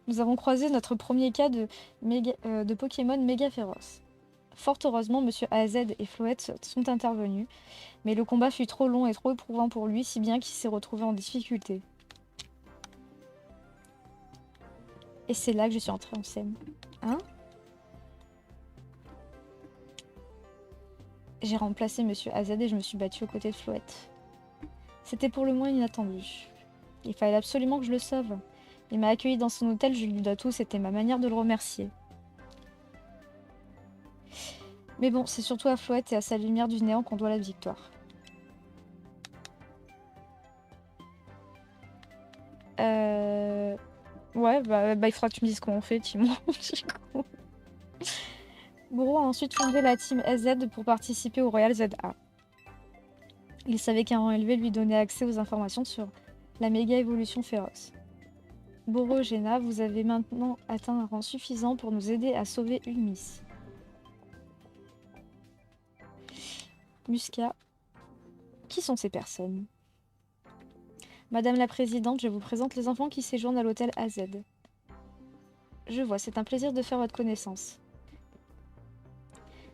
Nous avons croisé notre premier cas de Pokémon méga féroce. Fort heureusement, Monsieur AZ et Floette sont intervenus, mais le combat fut trop long et trop éprouvant pour lui, si bien qu'il s'est retrouvé en difficulté. Et c'est là que je suis entrée en scène. Hein? J'ai remplacé Monsieur AZ et je me suis battue aux côtés de Floette. C'était pour le moins inattendu. Il fallait absolument que je le sauve. Il m'a accueilli dans son hôtel, je lui dois tout, c'était ma manière de le remercier. Mais bon, c'est surtout à Floette et à sa lumière du néant qu'on doit la victoire. Ouais, bah il faudra que tu me dises comment on fait, Timon. Goro a ensuite fondé la team SZ pour participer au Royal ZA. Il savait qu'un rang élevé lui donnait accès aux informations sur la méga évolution féroce. Boro Gena, vous avez maintenant atteint un rang suffisant pour nous aider à sauver une miss. Musca. Qui sont ces personnes? Madame la Présidente, je vous présente les enfants qui séjournent à l'hôtel AZ. Je vois, c'est un plaisir de faire votre connaissance.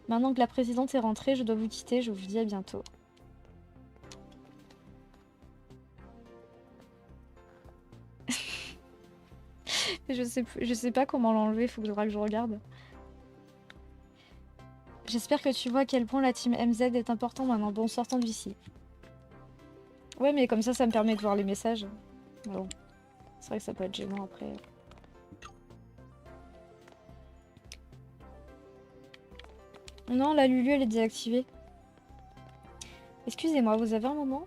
Maintenant que la Présidente est rentrée, je dois vous quitter, je vous dis à bientôt. Je sais pas comment l'enlever, faut que je regarde. J'espère que tu vois à quel point la team MZ est importante maintenant. Bon, sortons d'ici. Ouais, mais comme ça me permet de voir les messages. Bon. C'est vrai que ça peut être gênant après. Non, la Lulu, elle est désactivée. Excusez-moi, vous avez un moment?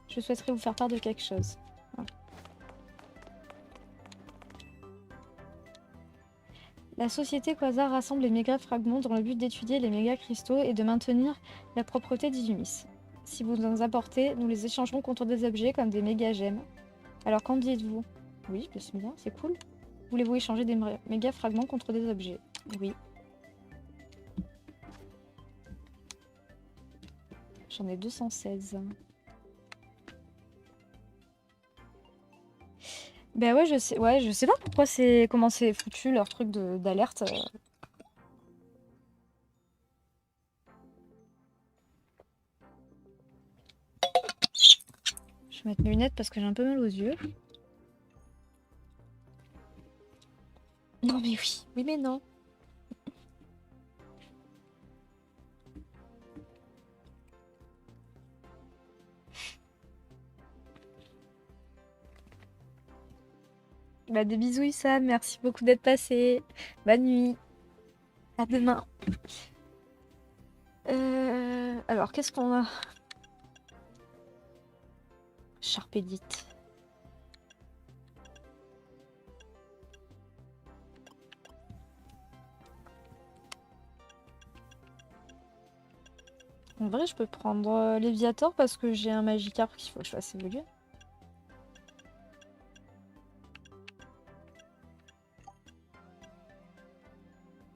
Je souhaiterais vous faire part de quelque chose. Ah. La société Quasar rassemble les méga fragments dans le but d'étudier les méga cristaux et de maintenir la propreté d'Illumis. Si vous nous apportez, nous les échangerons contre des objets comme des méga gemmes. Alors qu'en dites-vous? Oui, c'est bien, c'est cool. Voulez-vous échanger des méga fragments contre des objets? Oui. J'en ai 216. Bah ouais, je sais pas pourquoi comment c'est foutu leur truc d'alerte. Je vais mettre mes lunettes parce que j'ai un peu mal aux yeux. Non mais oui, oui mais non. Bah des bisous Issam, merci beaucoup d'être passé. Bonne nuit. À demain. Alors qu'est-ce qu'on a? Sharpedite. En vrai, je peux prendre Léviator parce que j'ai un Magikarp qu'il faut que je fasse évoluer.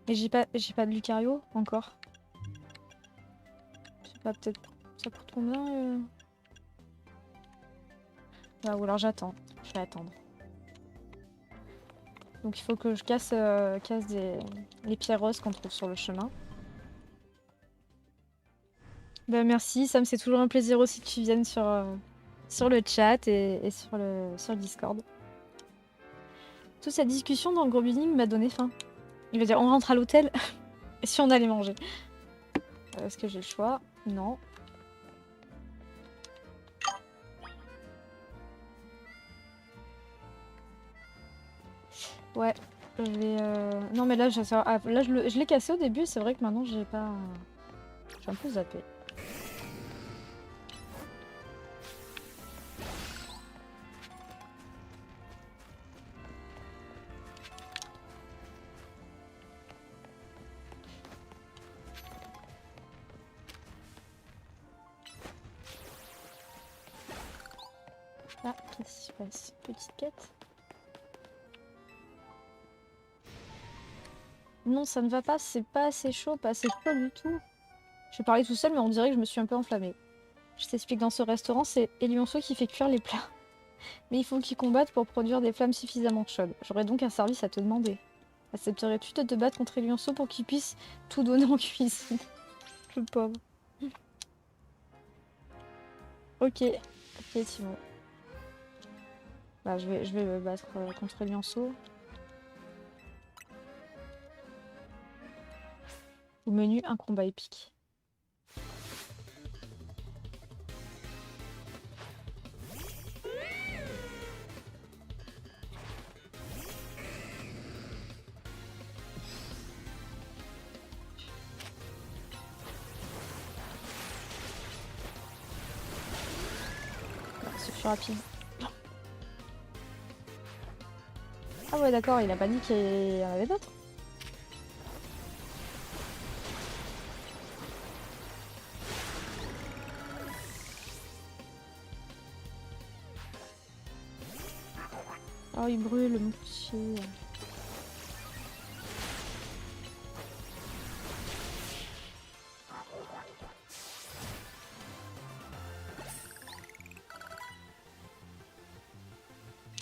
Mais j'ai pas de Lucario encore. Je sais pas, peut-être. Ça coûte combien Ah, ou alors j'attends. Je vais attendre. Donc il faut que je casse les pierres roses qu'on trouve sur le chemin. Bah merci, Sam, c'est toujours un plaisir aussi que tu viennes sur le chat et sur le Discord. Toute cette discussion dans le gros building m'a donné faim. Il va dire on rentre à l'hôtel et si on allait manger. Est-ce que j'ai le choix? Non. Ouais, je vais... Non mais là, je l'ai cassé au début, c'est vrai que maintenant j'ai pas... Je suis un peu zappée. Ah, qu'est-ce qui se passe? Petite quête. Non, ça ne va pas, c'est pas assez chaud, pas assez chaud du tout. Je vais parler tout seul, mais on dirait que je me suis un peu enflammée. Je t'explique, dans ce restaurant, c'est Elionso qui fait cuire les plats. Mais il faut qu'il combatte pour produire des flammes suffisamment chaudes. J'aurais donc un service à te demander. Accepterais-tu de te battre contre Elionso pour qu'il puisse tout donner en cuisine? Le pauvre. Ok, ok Timon. Bah, je vais me battre contre Elionso. Au menu, un combat épique. suis rapide. Ah ouais d'accord, il a pas dit qu'il y en avait d'autres. Oh il brûle mon petit.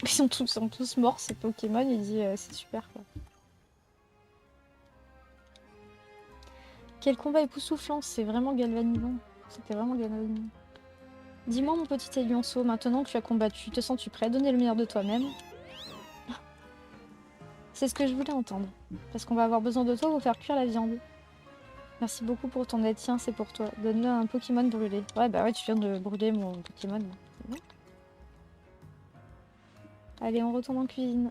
Ils sont tous morts ces Pokémon, il dit c'est super quoi. Quel combat époustouflant, c'est vraiment galvanisant. C'était vraiment galvanisant. Dis-moi mon petit Elionceau, maintenant que tu as combattu, te sens-tu prêt à donner le meilleur de toi-même? C'est ce que je voulais entendre. Parce qu'on va avoir besoin de toi pour faire cuire la viande. Merci beaucoup pour ton aide, tiens, c'est pour toi. Donne-le à un Pokémon brûlé. Ouais, bah ouais, tu viens de brûler mon Pokémon. C'est bon. Allez, on retourne en cuisine.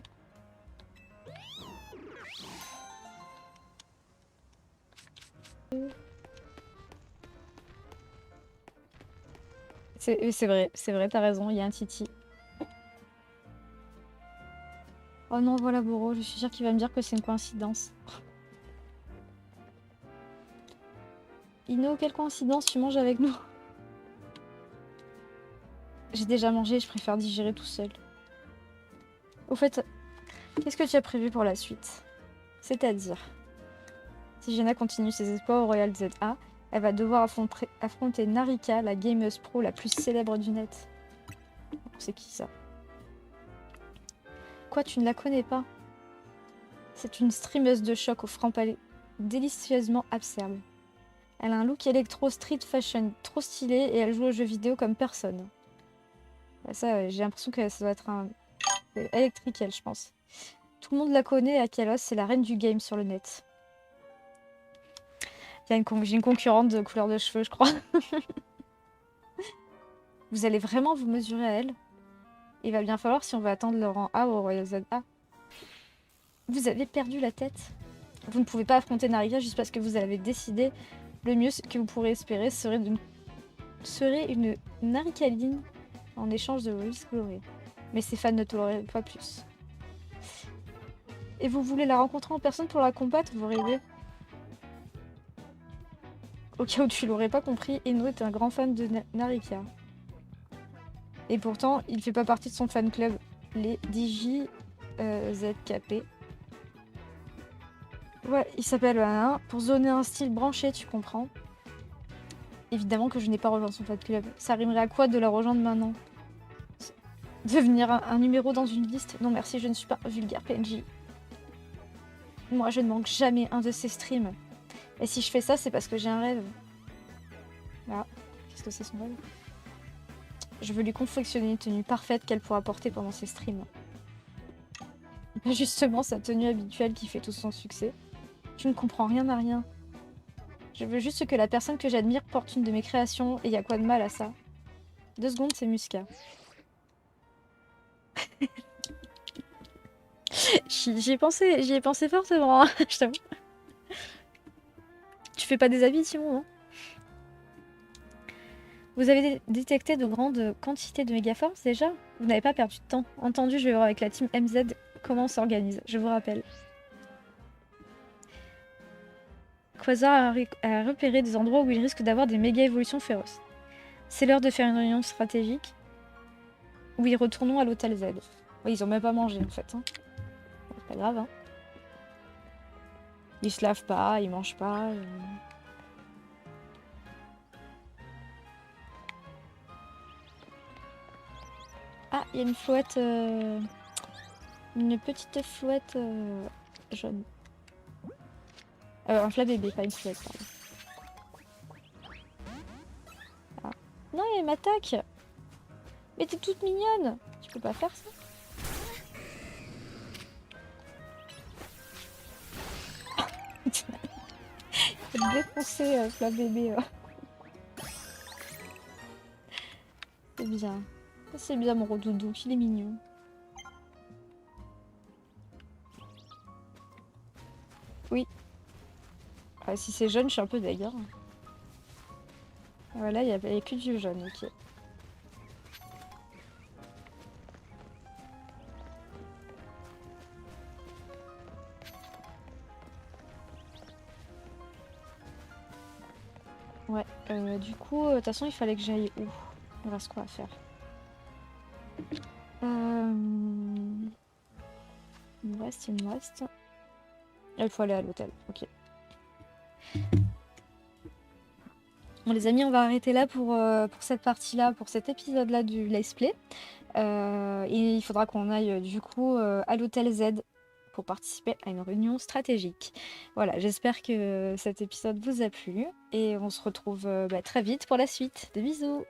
C'est vrai, t'as raison, il y a un Titi. Oh non, voilà Boro, je suis sûre qu'il va me dire que c'est une coïncidence. Ino, quelle coïncidence, tu manges avec nous? J'ai déjà mangé, je préfère digérer tout seul. Au fait, qu'est-ce que tu as prévu pour la suite? C'est-à-dire, si Jenna continue ses espoirs au Royal ZA, elle va devoir affronter Narika, la gameuse pro la plus célèbre du net. C'est qui ça? Quoi, tu ne la connais pas? C'est une streameuse de choc au franc-palais, délicieusement absurde. Elle a un look électro street fashion trop stylé et elle joue aux jeux vidéo comme personne. Ça, j'ai l'impression que ça doit être un... électrique, elle, je pense. Tout le monde la connaît, Akalos, c'est la reine du game sur le net. J'ai une concurrente de couleur de cheveux, je crois. Vous allez vraiment vous mesurer à elle? Il va bien falloir si on veut attendre le rang A au Royal ZA. Vous avez perdu la tête. Vous ne pouvez pas affronter Narika juste parce que vous avez décidé. Le mieux que vous pourrez espérer serait une Narikaline en échange de Louis Glory. Mais ses fans ne toléreraient pas plus. Et vous voulez la rencontrer en personne pour la combattre? Vous rêvez? Au cas où tu l'aurais pas compris, Eno est un grand fan de Narika. Et pourtant, il fait pas partie de son fan club, les DJZKP. Ouais, il s'appelle pour se donner un style branché, tu comprends. Évidemment que je n'ai pas rejoint son fan club. Ça rimerait à quoi de la rejoindre maintenant? Devenir un numéro dans une liste? Non merci, je ne suis pas un vulgaire PNJ. Moi, je ne manque jamais un de ses streams. Et si je fais ça, c'est parce que j'ai un rêve. Ah, qu'est-ce que c'est son rêve? Je veux lui confectionner une tenue parfaite qu'elle pourra porter pendant ses streams. Justement, sa tenue habituelle qui fait tout son succès. Tu ne comprends rien à rien. Je veux juste que la personne que j'admire porte une de mes créations, et y a quoi de mal à ça? 2 secondes, c'est Musca. J'y ai pensé fortement, hein, je t'avoue. Tu fais pas des habits, Timon, hein? Vous avez détecté de grandes quantités de mégaforce déjà? Vous n'avez pas perdu de temps. Entendu, je vais voir avec la team MZ comment on s'organise. Je vous rappelle. Quasar a repéré des endroits où il risque d'avoir des méga évolutions féroces. C'est l'heure de faire une réunion stratégique. Oui, retournons à l'hôtel Z. Oui, ils ont même pas mangé en fait. Hein. C'est pas grave. Hein. Ils se lavent pas, ils mangent pas. Ah, il y a une flouette. Une petite flouette jaune. Un flabébé, pas une flouette, pardon. Ah. Non, elle m'attaque! Mais t'es toute mignonne! Tu peux pas faire ça? Défoncer flabébé. C'est bien. C'est bien mon doudou, il est mignon. Oui. Ah, si c'est jaune, je suis un peu deg. Voilà, il y a que du jaune, ok. Ouais, du coup, de toute façon, il fallait que j'aille où? Il reste quoi à faire? Il me reste, il me reste. Là, il faut aller à l'hôtel, ok. Bon les amis, on va arrêter là pour cette partie-là, pour cet épisode-là du Let's Play. Et il faudra qu'on aille du coup à l'hôtel Z pour participer à une réunion stratégique. Voilà, j'espère que cet épisode vous a plu et on se retrouve très vite pour la suite. Des bisous!